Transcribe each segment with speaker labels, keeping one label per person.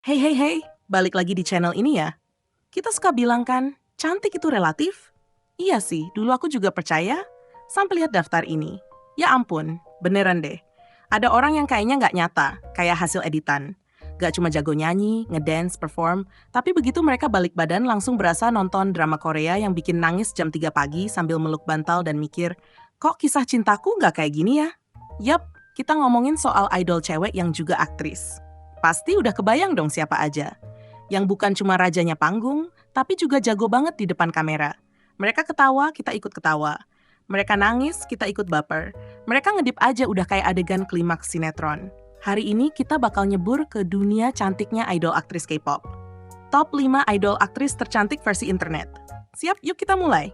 Speaker 1: Hey hey hey, balik lagi di channel ini ya. Kita suka bilang kan, cantik itu relatif? Iya sih, dulu aku juga percaya, sampai lihat daftar ini. Ya ampun, beneran deh. Ada orang yang kayaknya nggak nyata, kayak hasil editan. Gak cuma jago nyanyi, ngedance, perform, tapi begitu mereka balik badan langsung berasa nonton drama Korea yang bikin nangis jam 3 pagi sambil meluk bantal dan mikir, kok kisah cintaku nggak kayak gini ya? Yap, kita ngomongin soal idol cewek yang juga aktris. Pasti udah kebayang dong siapa aja. Yang bukan cuma rajanya panggung, tapi juga jago banget di depan kamera. Mereka ketawa, kita ikut ketawa. Mereka nangis, kita ikut baper. Mereka ngedip aja udah kayak adegan klimaks sinetron. Hari ini kita bakal nyebur ke dunia cantiknya idol aktris K-pop. Top 5 idol aktris tercantik versi internet. Siap, yuk kita mulai.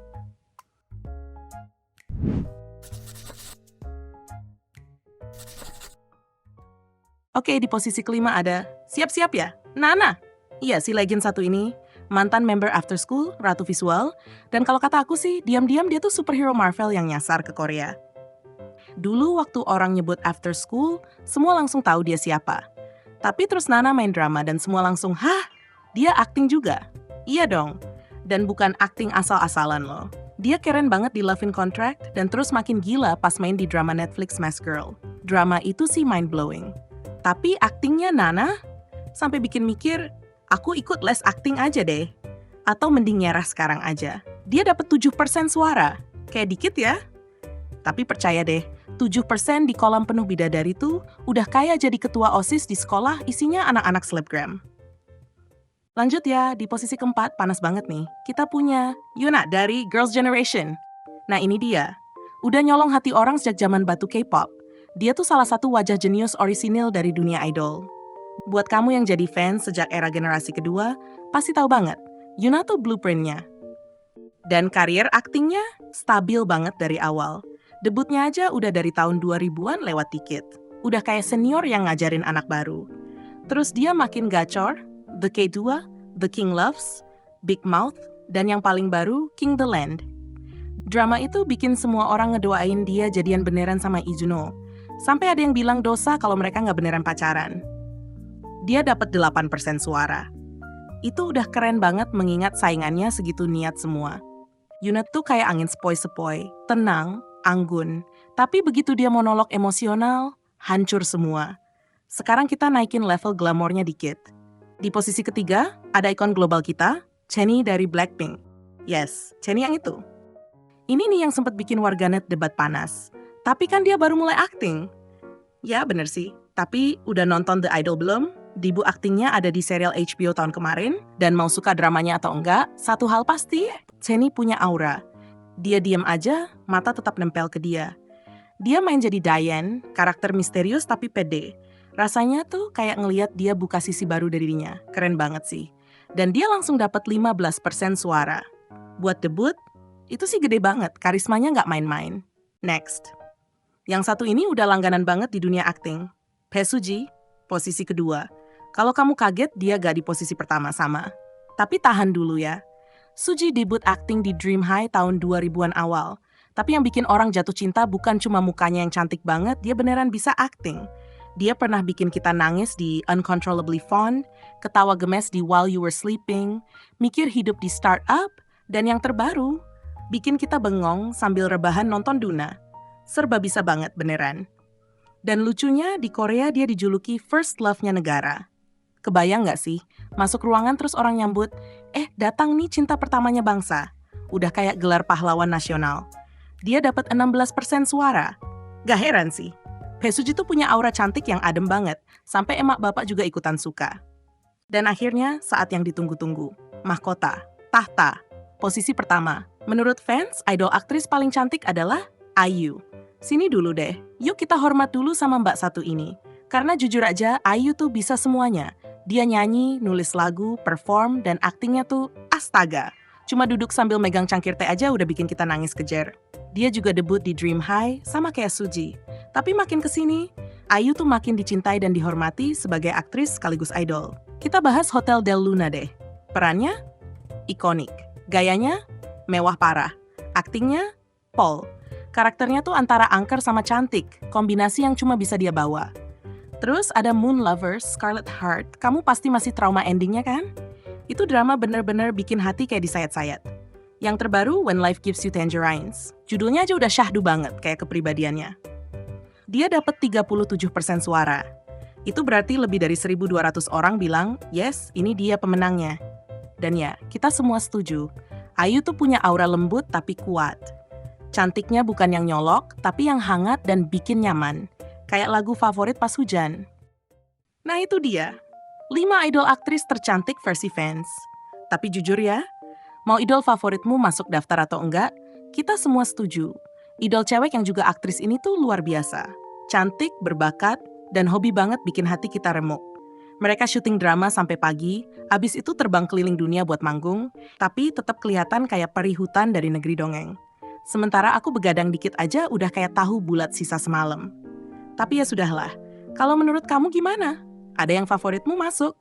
Speaker 1: Oke, di posisi kelima ada, siap-siap ya, Nana. Iya, si legend satu ini, mantan member After School, Ratu Visual, dan kalau kata aku sih, diam-diam dia tuh superhero Marvel yang nyasar ke Korea. Dulu waktu orang nyebut After School, semua langsung tahu dia siapa. Tapi terus Nana main drama dan semua langsung, hah, dia akting juga? Iya dong, dan bukan akting asal-asalan loh. Dia keren banget di Love in Contract dan terus makin gila pas main di drama Netflix Mask Girl. Drama itu sih mind-blowing. Tapi aktingnya Nana sampai bikin mikir, aku ikut les akting aja deh. Atau mending nyerah sekarang aja. Dia dapat 7% suara. Kayak dikit ya. Tapi percaya deh, 7% di kolam penuh bidadari tuh udah kayak jadi ketua OSIS di sekolah isinya anak-anak selebgram. Lanjut ya, di posisi keempat panas banget nih. Kita punya Yuna dari Girls' Generation. Nah ini dia. Udah nyolong hati orang sejak zaman batu K-pop. Dia tuh salah satu wajah jenius orisinil dari dunia idol. Buat kamu yang jadi fans sejak era generasi kedua, pasti tahu banget, Yuna tuh blueprint-nya. Dan karier aktingnya stabil banget dari awal. Debutnya aja udah dari tahun 2000-an lewat dikit. Udah kayak senior yang ngajarin anak baru. Terus dia makin gacor, The K2, The King Loves, Big Mouth, dan yang paling baru, King the Land. Drama itu bikin semua orang ngedoain dia jadian beneran sama Izuno. Sampai ada yang bilang dosa kalau mereka nggak beneran pacaran. Dia dapat 8% suara. Itu udah keren banget mengingat saingannya segitu niat semua. Yuna tuh kayak angin sepoi-sepoi, tenang, anggun. Tapi begitu dia monolog emosional, hancur semua. Sekarang kita naikin level glamornya dikit. Di posisi ketiga, ada ikon global kita, Jennie dari Blackpink. Yes, Jennie yang itu. Ini nih yang sempat bikin warganet debat panas. Tapi kan dia baru mulai akting. Ya bener sih, tapi udah nonton The Idol belum? Debut aktingnya ada di serial HBO tahun kemarin, dan mau suka dramanya atau enggak, satu hal pasti, Jennie punya aura. Dia diam aja, mata tetap nempel ke dia. Dia main jadi Diane, karakter misterius tapi pede. Rasanya tuh kayak ngeliat dia buka sisi baru dari dirinya. Keren banget sih. Dan dia langsung dapat 15% suara. Buat debut, itu sih gede banget, karismanya nggak main-main. Next. Yang satu ini udah langganan banget di dunia akting. Bae Suji, posisi kedua. Kalau kamu kaget, dia gak di posisi pertama sama. Tapi tahan dulu ya. Suji debut akting di Dream High tahun 2000-an awal. Tapi yang bikin orang jatuh cinta bukan cuma mukanya yang cantik banget, dia beneran bisa akting. Dia pernah bikin kita nangis di Uncontrollably Fond, ketawa gemes di While You Were Sleeping, mikir hidup di Startup, dan yang terbaru, bikin kita bengong sambil rebahan nonton Duna. Serba bisa banget beneran. Dan lucunya di Korea dia dijuluki first love-nya negara. Kebayang nggak sih? Masuk ruangan terus orang nyambut, datang nih cinta pertamanya bangsa. Udah kayak gelar pahlawan nasional. Dia dapat 16% suara. Gak heran sih. Bae Suji tuh punya aura cantik yang adem banget, sampai emak bapak juga ikutan suka. Dan akhirnya saat yang ditunggu-tunggu, mahkota, tahta, posisi pertama. Menurut fans, idol aktris paling cantik adalah IU. Sini dulu deh, yuk kita hormat dulu sama mbak satu ini. Karena jujur aja, IU tuh bisa semuanya. Dia nyanyi, nulis lagu, perform, dan aktingnya tuh astaga. Cuma duduk sambil megang cangkir teh aja udah bikin kita nangis kejer. Dia juga debut di Dream High, sama kayak Suji. Tapi makin kesini, IU tuh makin dicintai dan dihormati sebagai aktris sekaligus idol. Kita bahas Hotel Del Luna deh. Perannya? Ikonik. Gayanya? Mewah parah. Aktingnya? Pol. Karakternya tuh antara angker sama cantik, kombinasi yang cuma bisa dia bawa. Terus ada Moon Lovers, Scarlet Heart. Kamu pasti masih trauma endingnya kan? Itu drama bener-bener bikin hati kayak disayat-sayat. Yang terbaru, When Life Gives You Tangerines. Judulnya aja udah syahdu banget kayak kepribadiannya. Dia dapat 37% suara. Itu berarti lebih dari 1.200 orang bilang, yes, ini dia pemenangnya. Dan ya, kita semua setuju. Ayu tuh punya aura lembut tapi kuat. Cantiknya bukan yang nyolok, tapi yang hangat dan bikin nyaman. Kayak lagu favorit pas hujan. Nah itu dia, 5 idol aktris tercantik versi fans. Tapi jujur ya, mau idol favoritmu masuk daftar atau enggak, kita semua setuju. Idol cewek yang juga aktris ini tuh luar biasa. Cantik, berbakat, dan hobi banget bikin hati kita remuk. Mereka syuting drama sampai pagi, abis itu terbang keliling dunia buat manggung, tapi tetap kelihatan kayak peri hutan dari negeri dongeng. Sementara aku begadang dikit aja udah kayak tahu bulat sisa semalam. Tapi ya sudahlah, kalau menurut kamu gimana? Ada yang favoritmu masuk?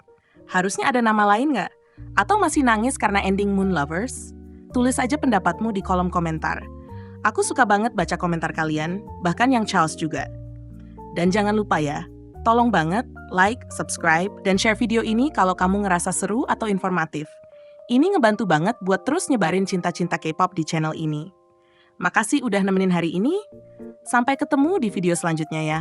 Speaker 1: Harusnya ada nama lain nggak? Atau masih nangis karena ending Moon Lovers? Tulis aja pendapatmu di kolom komentar. Aku suka banget baca komentar kalian, bahkan yang Charles juga. Dan jangan lupa ya, tolong banget like, subscribe, dan share video ini kalau kamu ngerasa seru atau informatif. Ini ngebantu banget buat terus nyebarin cinta-cinta K-pop di channel ini. Makasih udah nemenin hari ini. Sampai ketemu di video selanjutnya ya.